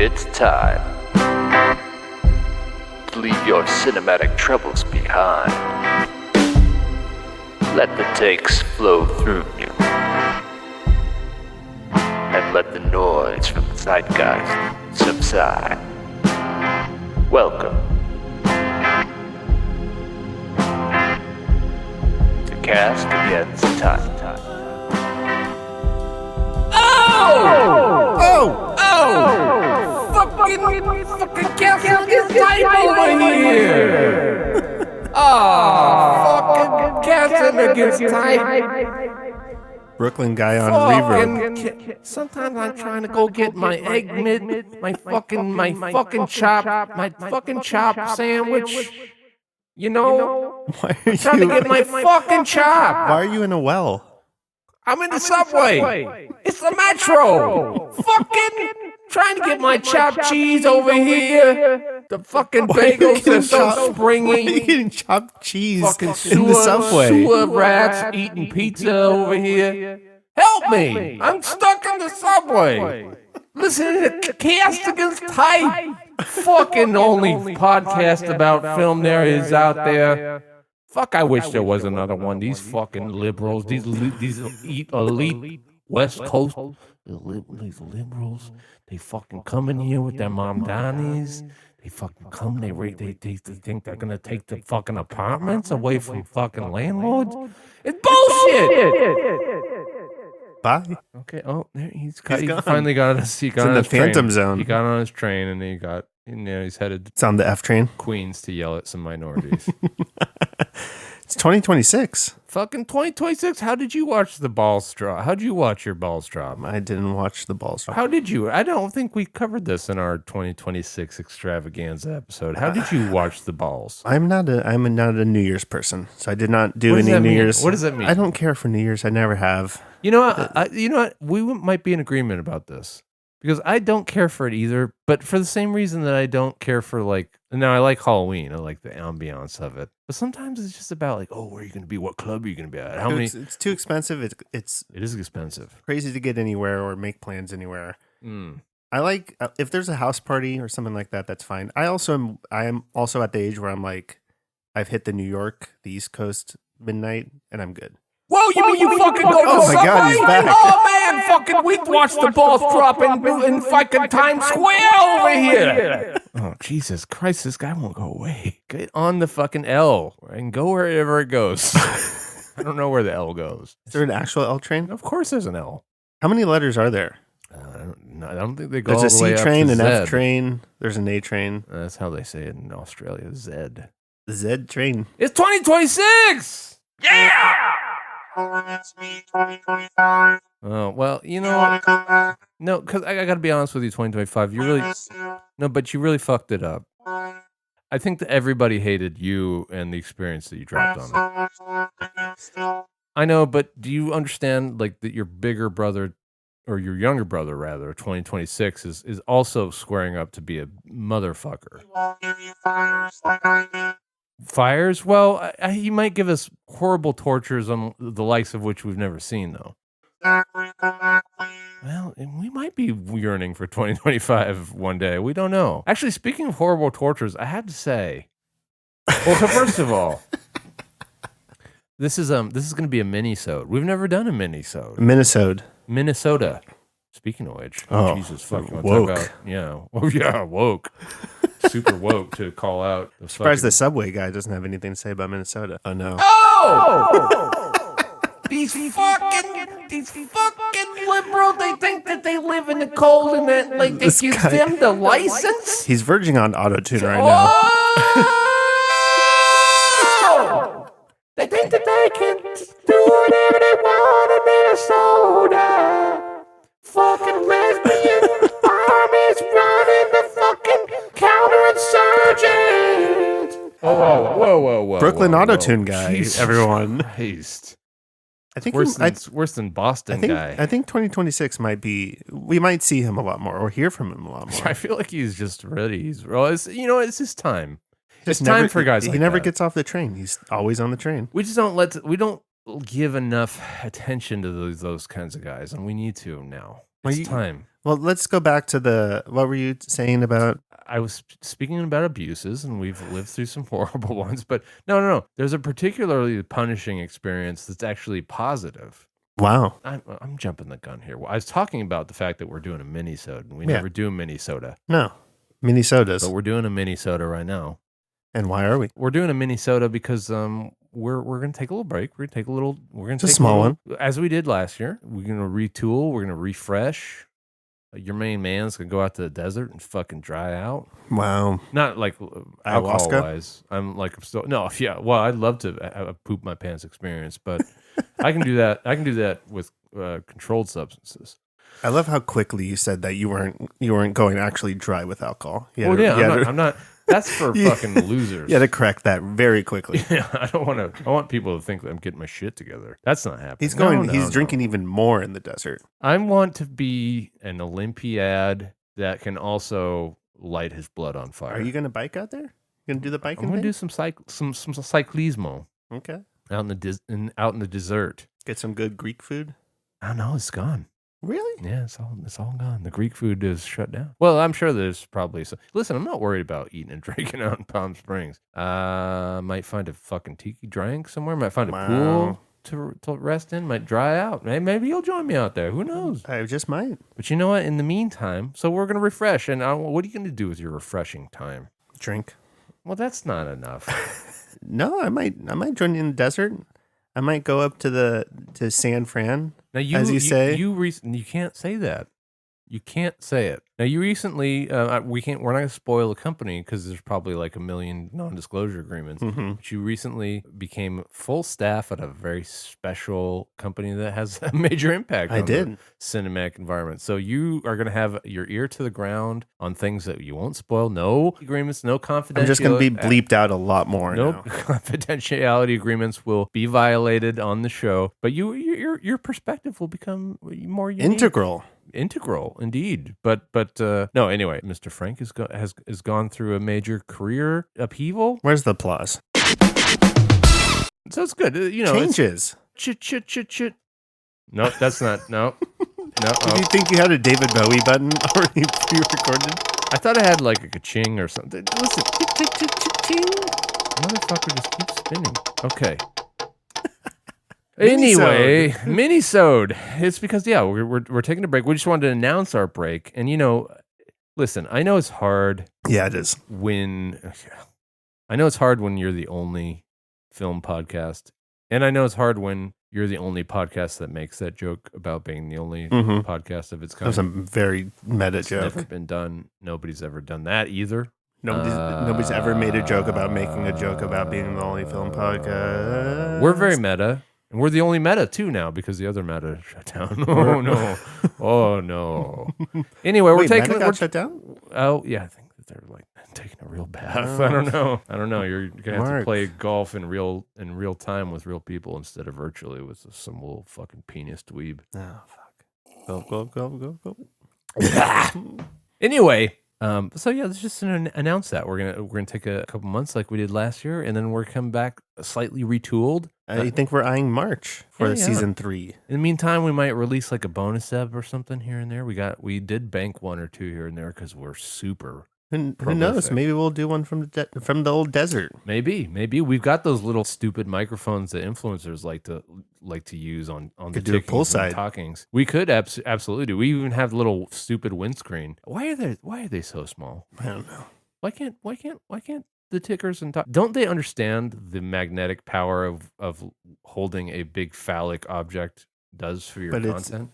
It's time to leave your cinematic troubles behind. Let the takes flow through you. And let the noise from the zeitgeist subside. Welcome to Cast Against Time. Fucking Castle is tight over here! Fucking Castle against tight. Brooklyn guy on reverb. Sometimes I'm trying to go get my egg my fucking chop sandwich. You know? Why are Trying to get my you? fucking chop. Why are you in a well? I'm in the subway. It's the metro. Fucking trying to get my chopped cheese over here. The fucking bagels are so springy. Why are you getting chopped cheese Fucking in the subway? sewer rats eating pizza over here. Help me! I'm stuck in the subway. Listen to Cast Against Type. Fucking only podcast about film there is out there. Fuck, I wish there was another one. These fucking liberals, these elite West Coast, these liberals, they fucking come in here with their mamdanis. They fucking come, they think they're gonna take the fucking apartments away from fucking landlords. It's bullshit! Bye. Okay, there he gone. finally got us. He got It's in on the his train. Phantom Zone. He got on his train and he's headed to It's on the F train. Queens to yell at some minorities. It's 2026. Fucking 2026. How did you watch the balls drop? How'd you watch your balls drop? I didn't watch the balls drop. How did you? I don't think we covered this in our 2026 extravaganza episode. How did you watch the balls? I'm not a New Year's person, so I did not do What does any that New mean? Year's. What does that mean? I don't care for New Year's. I never have. You know what? We might be in agreement about this because I don't care for it either. But for the same reason that I don't care for now I like Halloween. I like the ambiance of it. But sometimes it's just about where are you going to be? What club are you going to be at? How many? It's too expensive. It is expensive. Crazy to get anywhere or make plans anywhere. Mm. I like if there's a house party or something like that. That's fine. I am also at the age where I'm like, I've hit the New York, the East Coast midnight, and I'm good. Whoa, you mean you fucking go to Oh my God, he's back. Oh man, fucking we watched the balls drop in fucking Times Square over here. Oh, Jesus Christ, this guy won't go away. Get on the fucking L and go wherever it goes. I don't know where the L goes. Is there an actual L train? Of course there's an L. How many letters are there? I don't think they go There's all a the way C train, up an to F Z. train. There's an A train. That's how they say it in Australia, Z. The Z train. It's 2026! Yeah! Oh, well, you know what? No, because I got to be honest with you, 2025, but you really fucked it up. I think that everybody hated you and the experience that you dropped on it. I know, but do you understand that your bigger brother, or your younger brother rather, 2026 is also squaring up to be a motherfucker? Fires? Well, he might give us horrible tortures on the likes of which we've never seen, though. Well, we might be yearning for 2025 one day. We don't know. Actually, speaking of horrible tortures, I had to say, well, first of all, this is going to be a minisode. We've never done a minisode. Minisode. Minnesota. Speaking of which, Jesus fucking woke. Woke. Super woke to call out. Surprised the subway guy doesn't have anything to say about Minnesota. Oh no. These fucking liberals, they think that they live in the cold and that they This give guy- them the license. He's verging on auto-tune right now. Oh! They think that they can do whatever they want in Minnesota. Fucking lesbian armies running the fucking counterinsurgent. Whoa. Brooklyn auto-tune guy, Jesus everyone. Christ. I think It's worse than Boston guy. I think 2026 we might see him a lot more or hear from him a lot more. I feel like he's just ready. It's his time. Just It's time for guys like He never that. gets off the train. He's always on the train. We just don't give enough attention to those kinds of guys, and we need to now. It's time. Well, let's go back to what were you saying about? I was speaking about abuses, and we've lived through some horrible ones, but no. There's a particularly punishing experience that's actually positive. Wow. I'm jumping the gun here. I was talking about the fact that we're doing a mini-sode, and we never do Minisoda. No. Minisodas. But we're doing a mini-soda right now. And why are we? We're doing a mini-soda because we're going to take a little break. We're going to take a small one. As we did last year. We're going to retool. We're going to refresh. Your main man's going to go out to the desert and fucking dry out. Wow. Not like alcohol-wise. I'm still... No, yeah. Well, I'd love to have a poop my pants experience, but I can do that. I can do that with controlled substances. I love how quickly you said that you weren't going actually dry with alcohol. I'm not. That's for fucking losers. You had to correct that very quickly. Yeah, I want people to think that I'm getting my shit together. That's not happening. He's drinking even more in the desert. I want to be an Olympiad that can also light his blood on fire. Are you going to bike out there? You going to do the biking? I'm going to do some cyclismo. Okay. Out in the desert. Get some good Greek food. I don't know. It's gone. Really? Yeah, it's all gone. The Greek food is shut down. Well, I'm sure there's probably some. Listen, I'm not worried about eating and drinking out in Palm Springs. Might find a fucking tiki drink somewhere. Might find a pool to rest in. Might dry out. Maybe you'll join me out there. Who knows? I just might. But you know what? In the meantime, so we're gonna refresh. And what are you gonna do with your refreshing time? Drink. Well, that's not enough. No, I might join you in the desert. I might go up to San Fran. Now as you say, you can't say that. You can't say it. Now you recently, we're not going to spoil the company because there's probably like 1 million non-disclosure agreements. Mm-hmm. But you recently became full staff at a very special company that has a major impact on the cinematic environment. So you are going to have your ear to the ground on things that you won't spoil. No agreements, no confidentiality. I'm just going to be bleeped out a lot more. No now. confidentiality agreements will be violated on the show, but your perspective will become more unique. Integral, indeed. But no. Anyway, Mr. Frank has gone through a major career upheaval. Where's the applause? So it's good. Changes. Chit. No, that's not. No. Did you think you had a David Bowie button already pre-recorded? I thought I had like a ka-ching or something. Listen, ching. Motherfucker just keeps spinning. Okay. Anyway, Minisode. It's because we're taking a break. We just wanted to announce our break, and listen. I know it's hard. Yeah, it is. I know it's hard when you're the only film podcast, and I know it's hard when you're the only podcast that makes that joke about being the only podcast of its kind. That was a very meta joke. Never been done. Nobody's ever done that either. Nobody's ever made a joke about making a joke about being the only film podcast. We're very meta. And we're the only meta, too, now, because the other meta shut down. Oh, no. Anyway, we're taking... Meta got shut down? Oh, yeah, I think that they're, taking a real bath. I don't know. You're going to have to play golf in real time with real people instead of virtually with some little fucking penis dweeb. Oh, fuck. Go. Anyway... let's just announce that we're gonna take a couple months like we did last year, and then we're coming back slightly retooled. I think we're eyeing March for season 3. In the meantime, we might release like a bonus ep or something here and there. We did bank 1 or 2 here and there because we're super. Who knows? Maybe we'll do one from the old desert. Maybe we've got those little stupid microphones that influencers like to use on the poolside talkings. We could absolutely do. We even have little stupid windscreen. Why are they so small? I don't know. Why can't the tickers and don't they understand the magnetic power of holding a big phallic object does for your content?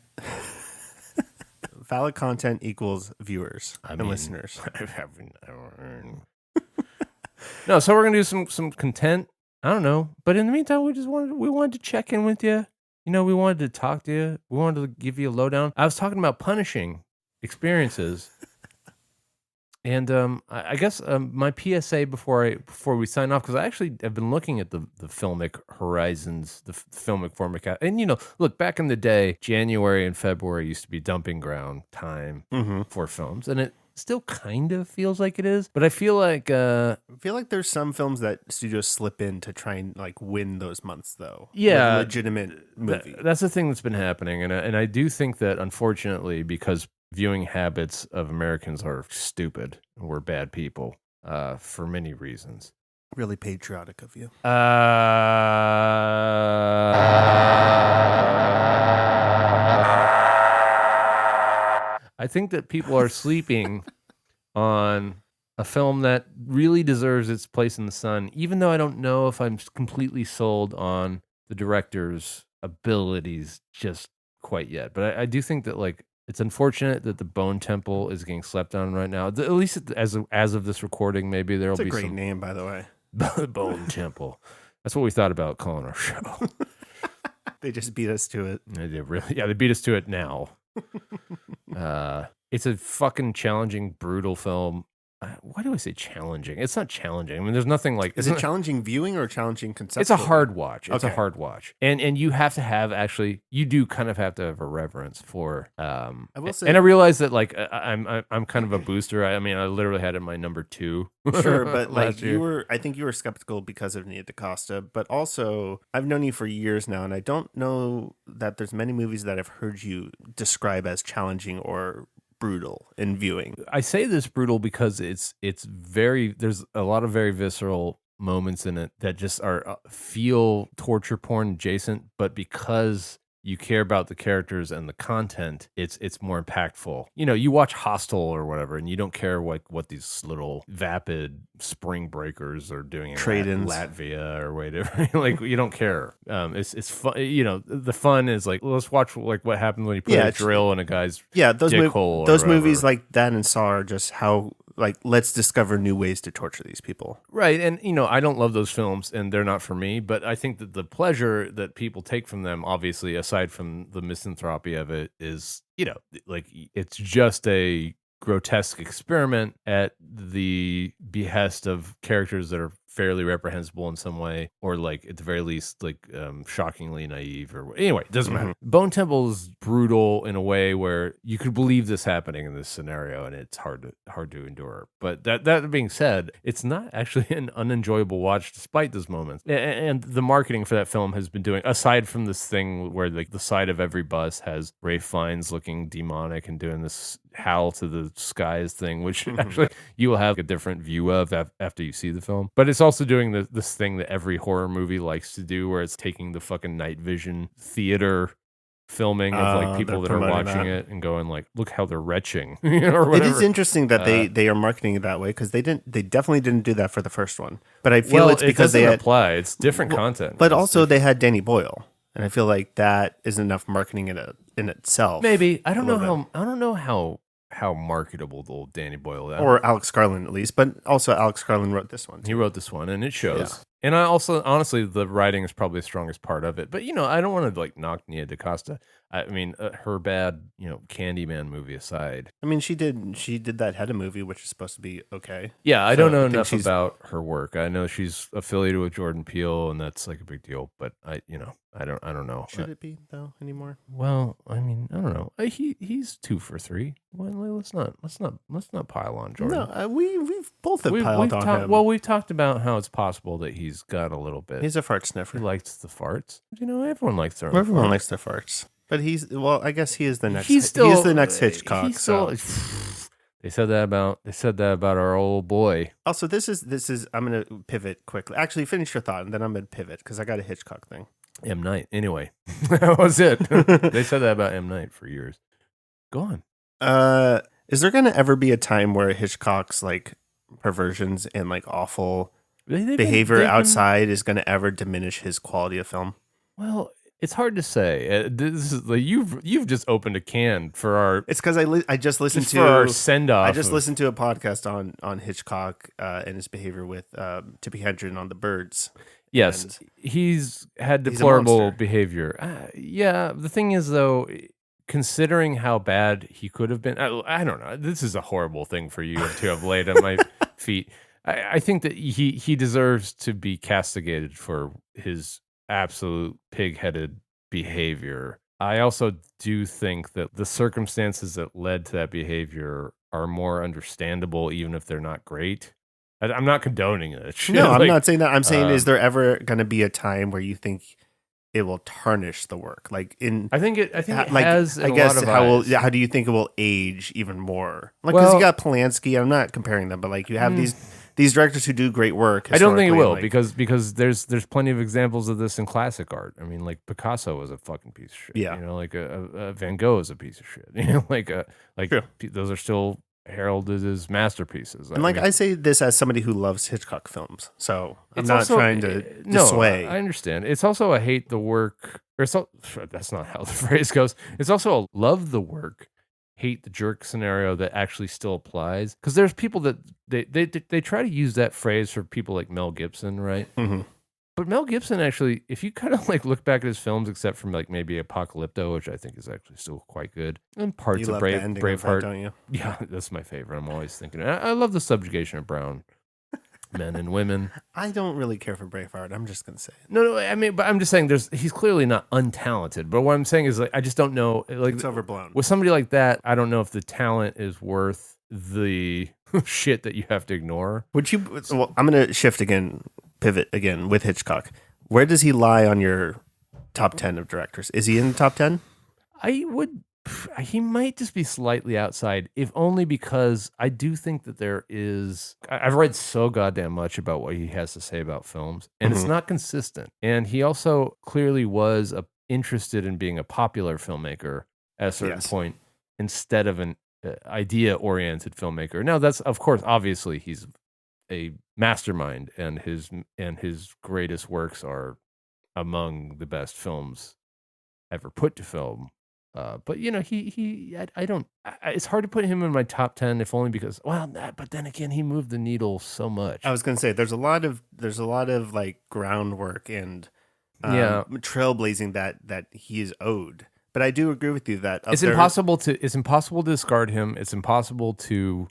Phallic content equals viewers and listeners. No, so we're gonna do some content. I don't know, but in the meantime, we wanted to check in with you. We wanted to talk to you. We wanted to give you a lowdown. I was talking about punishing experiences, and I guess my PSA before we sign off, because I actually have been looking at the filmic horizons, the filmic formic, and look, back in the day, January and February used to be dumping ground time for films, and still kind of feels like it is. But I feel like I feel like there's some films that studios slip in to try and like win those months, though. Yeah, Like legitimate movie. That's the thing that's been happening, and I do think that unfortunately, because viewing habits of Americans are stupid, we're bad people for many reasons. Really patriotic of you. I think that people are sleeping on a film that really deserves its place in the sun, even though I don't know if I'm completely sold on the director's abilities just quite yet. But I do think that like it's unfortunate that the Bone Temple is getting slept on right now. At least as of this recording, maybe there'll It's a be great some name, by the way. Bone Temple. That's what we thought about calling our show. They just beat us to it. They really, yeah, they beat us to it now. It's a fucking challenging, brutal film. Why do I say challenging? It's not challenging. I mean, there's nothing like. Is it challenging viewing or challenging conceptually? It's a hard watch. It's Okay. a hard watch, and you have to have actually. You do kind of have to have a reverence for. I will say, and I realize that like I'm kind of a booster. I mean, I literally had it in my number 2. sure, but like last year. I think you were skeptical because of Nia DaCosta, but also I've known you for years now, and I don't know that there's many movies that I've heard you describe as challenging or brutal in viewing. I say this brutal because it's very. There's a lot of very visceral moments in it that just are feel torture porn adjacent, but because you care about the characters and the content, it's more impactful. You know, you watch Hostel or whatever, and you don't care what these little vapid spring breakers are doing in Trade-ins. Latvia or whatever. Like you don't care. It's fun. You know, the fun is like let's watch like what happens when you put a drill in a guy's those dick hole. Those or whatever. movies like that and Saw are just how like let's discover new ways to torture these people. Right. And, you know, I don't love those films and they're not for me, but I think that the pleasure that people take from them, obviously, aside from the misanthropy of it, is, you know, like it's just a grotesque experiment at the behest of characters that are fairly reprehensible in some way, or like at the very least, like shockingly naive. Or anyway, it doesn't matter. Bone Temple is brutal in a way where you could believe this happening in this scenario, and it's hard to endure. But that being said, it's not actually an unenjoyable watch despite those moments. And the marketing for that film has been doing, aside from this thing where like the side of every bus has Ralph Fiennes looking demonic and doing this howl to the skies thing, which actually you will have a different view of after you see the film. But it's also doing this thing that every horror movie likes to do, where it's taking the fucking night vision theater filming of like people that are watching it and going like, look how they're retching. You know, or whatever. It is interesting that they are marketing it that way, because they definitely didn't do that for the first one. But I feel it's because it doesn't apply. It's different content. But also they had Danny Boyle, and I feel like that is enough marketing in itself. Maybe I don't know how marketable the old Danny Boyle is. Or Alex Garland, at least. But also Alex Garland wrote this one too. He wrote this one, and it shows. Yeah. And I also, honestly, the writing is probably the strongest part of it. But, you know, I don't want to, like, knock Nia DaCosta. I mean, her bad, you know, Candyman movie aside. I mean, she did that Hedda movie, which is supposed to be okay. Yeah, I don't know enough about her work. I know she's affiliated with Jordan Peele, and that's, like, a big deal. But, I don't know. Should it be, though, anymore? Well, I mean, I don't know. He's 2 for 3. Well, let's not pile on Jordan. No, we've both piled on him. Well, we've talked about how it's possible that he's got a little bit. He's a fart sniffer. He likes the farts. You know, everyone likes their own Everyone farts. likes their farts. But I guess he is the next. He's the next Hitchcock. They said that about our old boy. Also, this is. I'm gonna pivot quickly. Actually, finish your thought, and then I'm gonna pivot because I got a Hitchcock thing. M. Night. Anyway, that was it. They said that about M. Night for years. Go on. Is there gonna ever be a time where Hitchcock's like perversions and like awful behavior outside is gonna ever diminish his quality of film? Well, it's hard to say. This is like you've just opened a can for our. It's because I just listened to for our send off. I just listened to a podcast on Hitchcock and his behavior with Tippi Hedren on The Birds. Yes, he's had deplorable behavior. Yeah, the thing is though, considering how bad he could have been, I don't know. This is a horrible thing for you to have laid at my feet. I think that he deserves to be castigated for his absolute pig-headed behavior. I also do think that the circumstances that led to that behavior are more understandable, even if they're not great. I'm not condoning it. No, I'm not saying that. I'm saying, is there ever going to be a time where you think it will tarnish the work? Like I think it like, has. I in guess a lot of eyes. how do you think it will age even more? Like, because you got Polanski. I'm not comparing them, but like you have these directors who do great work. I don't think it will, like, because there's plenty of examples of this in classic art. I mean, like Picasso was a fucking piece of shit. Yeah. You know, like a Van Gogh is a piece of shit. You know, like those are still heralded as masterpieces. And I say this as somebody who loves Hitchcock films, so I'm not trying to dissuade. No, I understand. It's also a hate the work, or that's not how the phrase goes. It's also a love the work, hate the jerk scenario that actually still applies. Because there's people that they try to use that phrase for people like Mel Gibson, right? Mm-hmm. But Mel Gibson actually, if you kind of like look back at his films, except from like maybe Apocalypto, which I think is actually still quite good, and parts of Braveheart, don't you? Yeah, that's my favorite. I'm always thinking. I love the subjugation of brown men and women. I don't really care for Braveheart. I'm just gonna say it. No. I mean, but I'm just saying, he's clearly not untalented. But what I'm saying is, like, I just don't know. Like, It's overblown. With somebody like that, I don't know if the talent is worth the shit that you have to ignore. Would you? Well, I'm gonna pivot again with Hitchcock. Where does he lie on your top 10 of directors? Is he in the top 10? He might just be slightly outside, if only because I do think that there is. I've read so goddamn much about what he has to say about films, and it's not consistent. And he also clearly was interested in being a popular filmmaker at a certain point instead of an idea-oriented filmmaker. Now, that's, of course, obviously, he's a mastermind, and his greatest works are among the best films ever put to film. But you know, I don't. It's hard to put him in my top 10, if only because, but then again, he moved the needle so much. I was gonna say there's a lot of like groundwork and trailblazing that he is owed. But I do agree with you that it's impossible to discard him. It's impossible to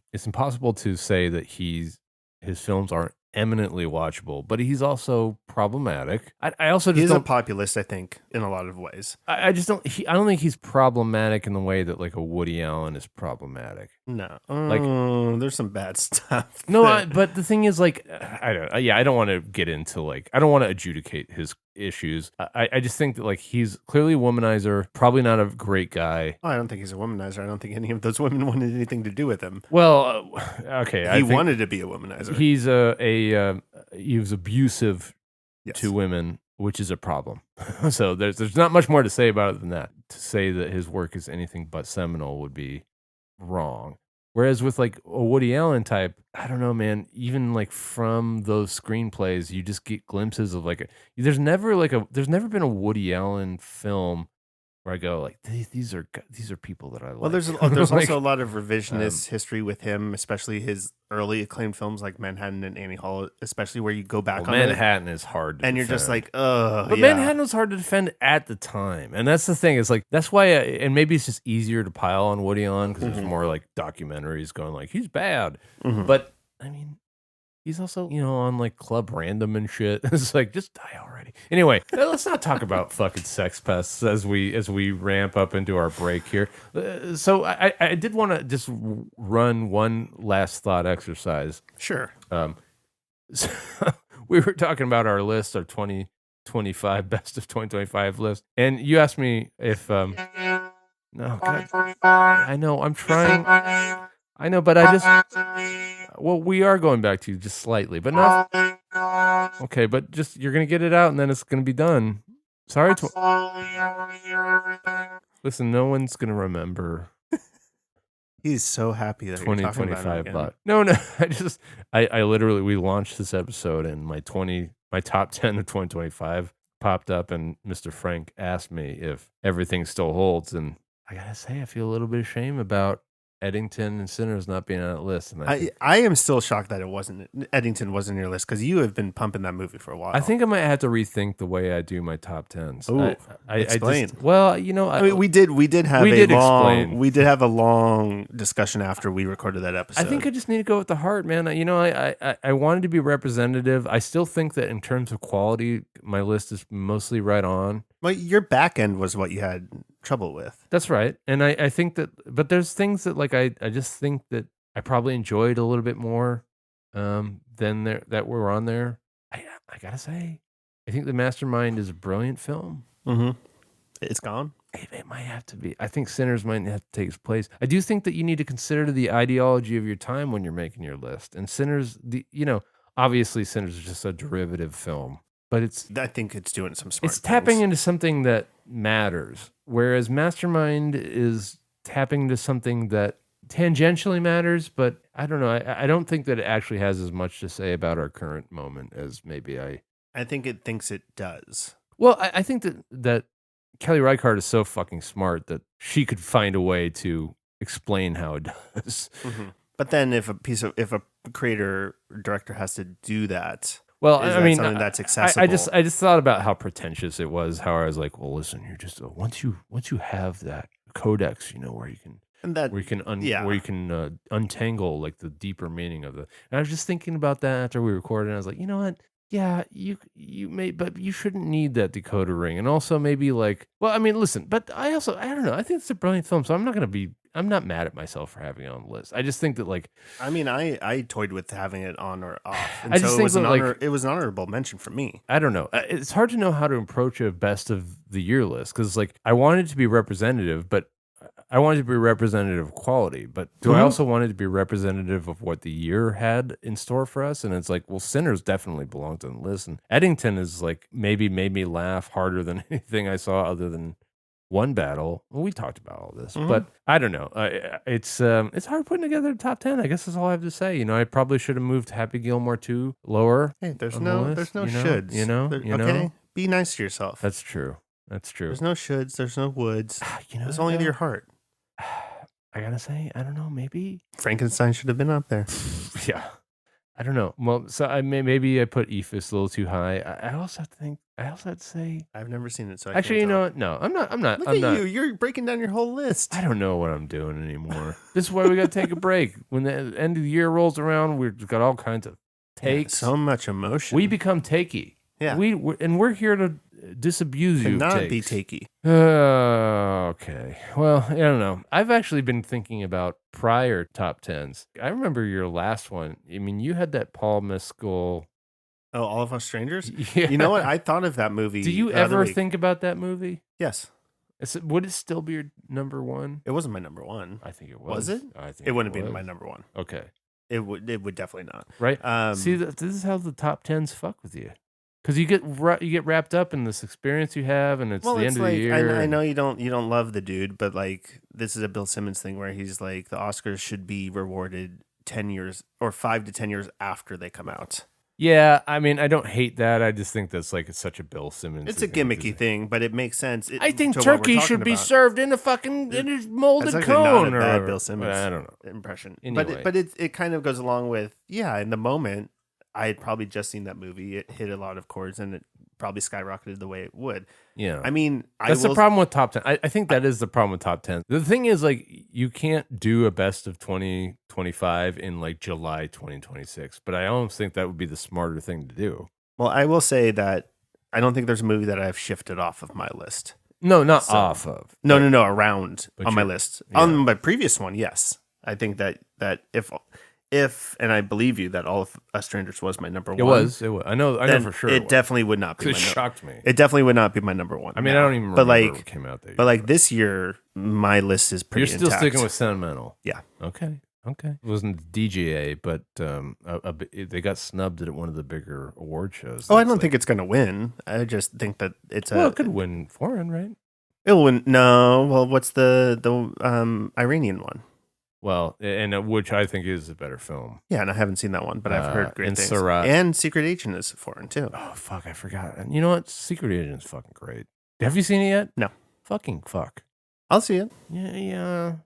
say that his films aren't eminently watchable, but he's also problematic. I also just he's a populist, I think, in a lot of ways. I just don't. I don't think he's problematic in the way that like a Woody Allen is problematic. No, there's some bad stuff. No, but the thing is, like, I don't want to get into like, I don't want to adjudicate his issues. I just think that like he's clearly a womanizer, probably not a great guy. I don't think he's a womanizer. I don't think any of those women wanted anything to do with him. Well, okay, he wanted to be a womanizer. He's he was abusive to women, which is a problem. So there's not much more to say about it than that. To say that his work is anything but seminal would be wrong. Whereas with like a Woody Allen type, I don't know, man, even like from those screenplays, you just get glimpses of like, there's never been a Woody Allen film where I go like, these are people that I like. Well, there's like, also a lot of revisionist history with him, especially his early acclaimed films like Manhattan and Annie Hall, especially where you go back on Manhattan is hard to and defend. You're just like, oh, but Manhattan was hard to defend at the time, and that's the thing. Is like that's why, and maybe it's just easier to pile on Woody Allen because there's more like documentaries going like he's bad, but I mean. He's also, on like Club Random and shit. It's like, just die already. Anyway, let's not talk about fucking sex pests as we ramp up into our break here. So I did want to just run one last thought exercise. Sure. So we were talking about our list, our 2025 best of 2025 list, and you asked me if no, God, I know I'm trying. I know, but we are going back to you just slightly, but not. Okay, but just, you're going to get it out and then it's going to be done. Sorry. Listen, no one's going to remember. He's so happy that 2025 bot. No, I literally, we launched this episode and my top 10 of 2025 popped up and Mr. Frank asked me if everything still holds. And I got to say, I feel a little bit of shame about Eddington and Sinners not being on that list. And I am still shocked that Eddington wasn't on your list because you have been pumping that movie for a while. I think I might have to rethink the way I do my top 10s. Ooh, explain. We did have a long discussion after we recorded that episode. I think I just need to go with the heart, man. I wanted to be representative. I still think that in terms of quality, my list is mostly right on. Well, your back end was what you had trouble with. That's right. And I think that, but there's things that like I just think that I probably enjoyed a little bit more than that were on there. I gotta say, I think The Mastermind is a brilliant film. Mm-hmm. It's gone. It might have to be. I think Sinners might have to take its place. I do think that you need to consider the ideology of your time when you're making your list. And Sinners, obviously Sinners is just a derivative film, but I think it's doing some smart it's tapping things. into something that matters, whereas Mastermind is tapping into something that tangentially matters, but I don't know. I don't think that it actually has as much to say about our current moment as maybe I think it thinks it does. Well, I think that Kelly Reichardt is so fucking smart that she could find a way to explain how it does. Mm-hmm. But then if a creator or director has to do that, well, is I mean, something that's accessible. I just thought about how pretentious it was. How I was like, well, listen, you're just once you have that codex, where you can. And that, where you can untangle like the deeper meaning of it. And I was just thinking about that after we recorded. And I was like, you know what? Yeah, you may, but you shouldn't need that decoder ring. And also maybe like, well, I mean, listen, but I don't know. I think it's a brilliant film, so I'm not mad at myself for having it on the list. I just think that like, I mean, I toyed with having it on or off, and I just so think it was an honorable mention for me. I don't know. It's hard to know how to approach a best of the year list because like I wanted to be representative, but I wanted to be representative of quality, but do I also want it to be representative of what the year had in store for us? And it's like, well, Sinners definitely belongs on the list. And Eddington is like maybe made me laugh harder than anything I saw other than One Battle. Well, we talked about all this, but I don't know. It's hard putting together a top 10. I guess that's all I have to say. I probably should have moved Happy Gilmore 2 lower. Hey, there's on no the list, shoulds. Okay, be nice to yourself. That's true. There's no shoulds. There's no woulds. There's only your heart. I gotta say, I don't know. Maybe Frankenstein should have been up there. Yeah, I don't know. Well, so maybe I put Ephus a little too high. I also have to say, I've never seen it, so actually, can't tell. what? No, I'm not. Look at you. You're breaking down your whole list. I don't know what I'm doing anymore. This is why we got to take a break. When the end of the year rolls around, we've got all kinds of takes. Yeah, so much emotion. We become takey. Yeah, we're here to disabuse you. Not be takey. Okay. Well, I don't know. I've actually been thinking about prior top 10s. I remember your last one. I mean, you had that Paul Mescal. Oh, All of Us Strangers? Yeah. You know what? I thought of that movie. Do you ever think about that movie? Yes. Would it still be your number one? It wasn't my number one. I think it was. Was it? I think it wouldn't was. be my number one. Okay. It would definitely not. Right. See, this is how the top 10s fuck with you. Because you get wrapped up in this experience you have, and it's the end of the year. I know you don't love the dude, but like this is a Bill Simmons thing where he's like the Oscars should be rewarded 10 years or 5 to 10 years after they come out. Yeah, I mean, I don't hate that. I just think that's like it's such a Bill Simmons. It's a gimmicky thing, but it makes sense. I think turkey should be served in a molded that's cone. Not a bad Bill Simmons. I don't know impression, anyway. but it kind of goes along with in the moment. I had probably just seen that movie. It hit a lot of chords, and it probably skyrocketed the way it would. Yeah. I mean, that's the problem with top 10. I think that is the problem with top 10. The thing is, like, you can't do a best of 2025 in like July 2026, but I almost think that would be the smarter thing to do. Well, I will say that I don't think there's a movie that I've shifted off of my list. No, not off of. No, around on my list. Yeah. On my previous one, yes. I think that if and I believe you that All of Us Strangers was my number one. It was. I know for sure. It definitely would not be. It shocked me. It definitely would not be my number one. I mean, I don't even remember what came out there. But like this year, my list is pretty. You're still intact. sticking with Sentimental. Yeah. Okay. It wasn't DGA, but they got snubbed at one of the bigger award shows. Oh, I don't think it's going to win. I just think that it could win foreign, right? It'll win. No. Well, what's the Iranian one? Well, and which I think is a better film. Yeah, and I haven't seen that one, but I've heard great things. Sarat. And Secret Agent is foreign too. Oh fuck, I forgot. And you know what? Secret Agent is fucking great. Have you seen it yet? No. Fucking fuck. I'll see it. Yeah.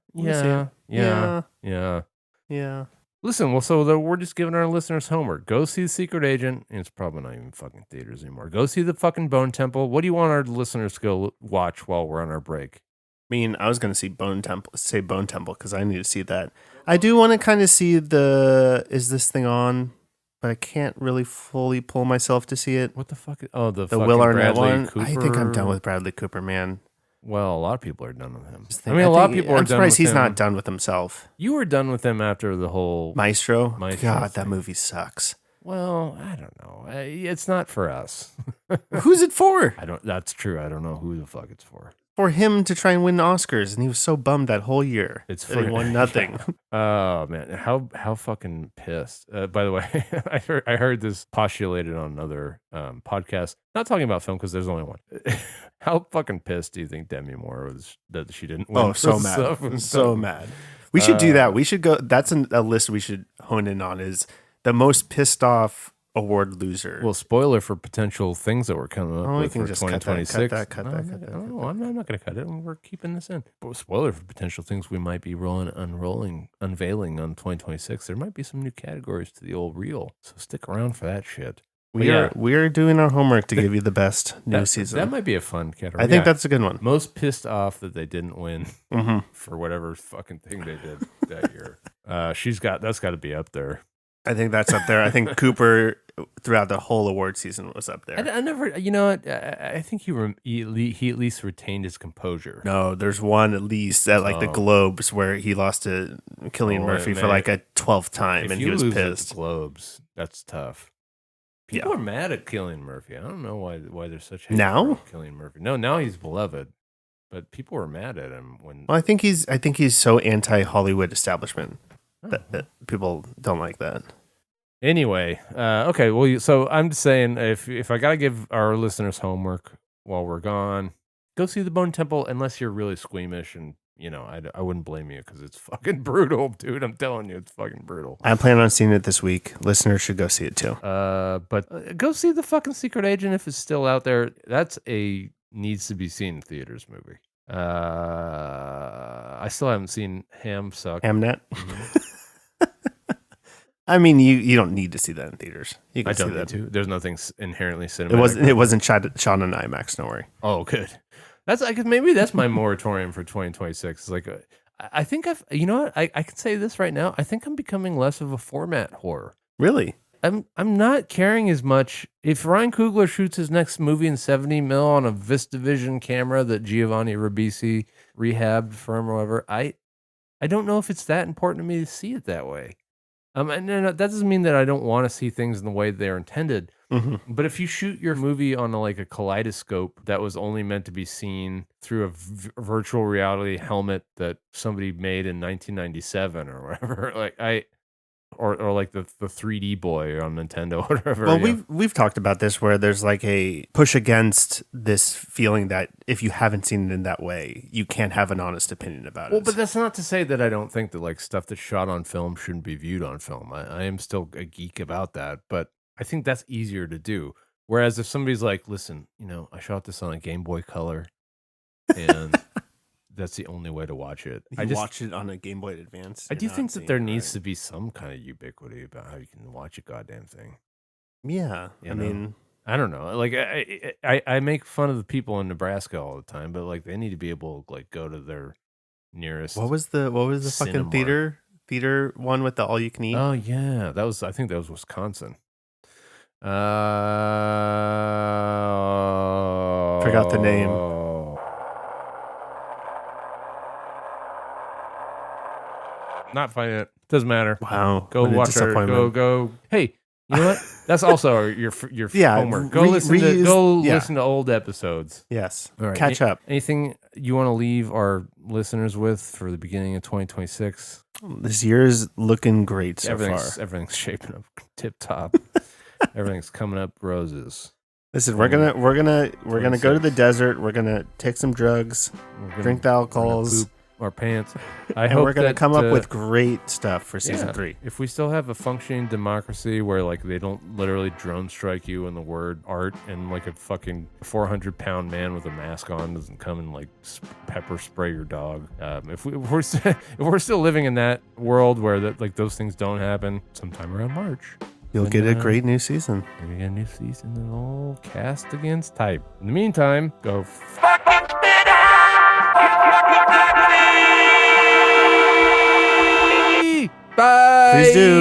Listen, well, so we're just giving our listeners homework. Go see Secret Agent. And it's probably not even fucking theaters anymore. Go see the fucking Bone Temple. What do you want our listeners to go watch while we're on our break? I mean, I was going to see Bone Temple because I need to see that. I do want to kind of see is this thing on, but I can't really fully pull myself to see it. What the fuck? The Will Arnett Bradley one. Cooper? I think I'm done with Bradley Cooper, man. Well, a lot of people are done with him. Just I mean, a lot of people are I'm done with surprised he's him. not done with himself. You were done with him after the whole Maestro? Maestro God, thing. that movie sucks. Well, I don't know. It's not for us. Who's it for? That's true. I don't know who the fuck it's for. For him to try and win Oscars, and he was so bummed that whole year. It's that he for won nothing. Oh man, how fucking pissed. By the way, I heard this postulated on another podcast. Not talking about film because there's only one. How fucking pissed do you think Demi Moore was that she didn't win? Oh, so for mad. stuff and So stuff? mad. We should do that. We should go. That's a list we should hone in on, is the most pissed off award loser. Well, spoiler for potential things that we're coming up Oh, we with can for just cut that, 2026. cut that. I'm not going to cut it. We're keeping this in. But spoiler for potential things we might be unveiling on 2026. There might be some new categories to the old reel, so stick around for that shit. We are doing our homework to give you the best new season. That might be a fun category. I think that's a good one. Most pissed off that they didn't win Mm-hmm. for whatever fucking thing they did that year. That's got to be up there. I think that's up there. I think Cooper throughout the whole award season was up there. I never, you know what? I think he at least retained his composure. No, there's one at least at the Globes where he lost to Cillian Murphy for a 12th time, and he was pissed. At the Globes, that's tough. People are mad at Cillian Murphy. I don't know why they're such hate now. for Cillian Murphy. No, now he's beloved, but people were mad at him when. Well, I think he's so anti-Hollywood establishment that people don't like that. Anyway, okay. Well, so I'm just saying, if I gotta give our listeners homework while we're gone, go see The Bone Temple. Unless you're really squeamish, and I wouldn't blame you because it's fucking brutal, dude. I'm telling you, it's fucking brutal. I plan on seeing it this week. Listeners should go see it too. But go see The fucking Secret Agent if it's still out there. That's a needs to be seen in theaters movie. I still haven't seen Hamnet. Mm-hmm. I mean, you don't need to see that in theaters. You can I don't see need that. to. There's nothing inherently cinematic. It wasn't shot on IMAX. Don't worry. Oh, good. That's maybe that's my moratorium for 2026. It's like I think you know what, I can say this right now. I think I'm becoming less of a format whore. Really? I'm not caring as much. If Ryan Coogler shoots his next movie in 70 mil on a VistaVision camera that Giovanni Ribisi rehabbed for him or whatever, I don't know if it's that important to me to see it that way. And that doesn't mean that I don't want to see things in the way they're intended. Mm-hmm. But if you shoot your movie on a kaleidoscope that was only meant to be seen through a virtual reality helmet that somebody made in 1997 or whatever, or like the 3D boy on Nintendo or whatever. Well, we've talked about this where there's a push against this feeling that if you haven't seen it in that way, you can't have an honest opinion about it. Well, but that's not to say that I don't think that stuff that's shot on film shouldn't be viewed on film. I am still a geek about that, but I think that's easier to do. Whereas if somebody's like, listen, I shot this on a Game Boy Color and that's the only way to watch it. Watch it on a Game Boy Advance. I do think that there needs to be some kind of ubiquity about how you can watch a goddamn thing. Yeah. I mean, I don't know. I make fun of the people in Nebraska all the time, but they need to be able to go to their nearest. What was the fucking theater one with the all you can eat? Oh yeah, I think that was Wisconsin. Forgot the name. Not finding it. Doesn't matter. Wow. Go watch our. Go. Hey, you know what? That's also your homework. Go listen to old episodes. Yes. All right. Catch up. Anything you want to leave our listeners with for the beginning of 2026? This year's looking great so far. Everything's shaping up tip top. Everything's coming up roses. Listen, we're gonna go to the desert. We're gonna take some drugs, drink the alcohols, poop our pants. And we're gonna come up with great stuff for season 3. If we still have a functioning democracy where they don't literally drone strike you in the word art, and a fucking 400-pound man with a mask on doesn't come and pepper spray your dog. If we're still living in that world where those things don't happen, sometime around March. You'll get a great new season. You'll get a new season and all cast against type. In the meantime, go fucking spit out! You fucking Bye! Please do.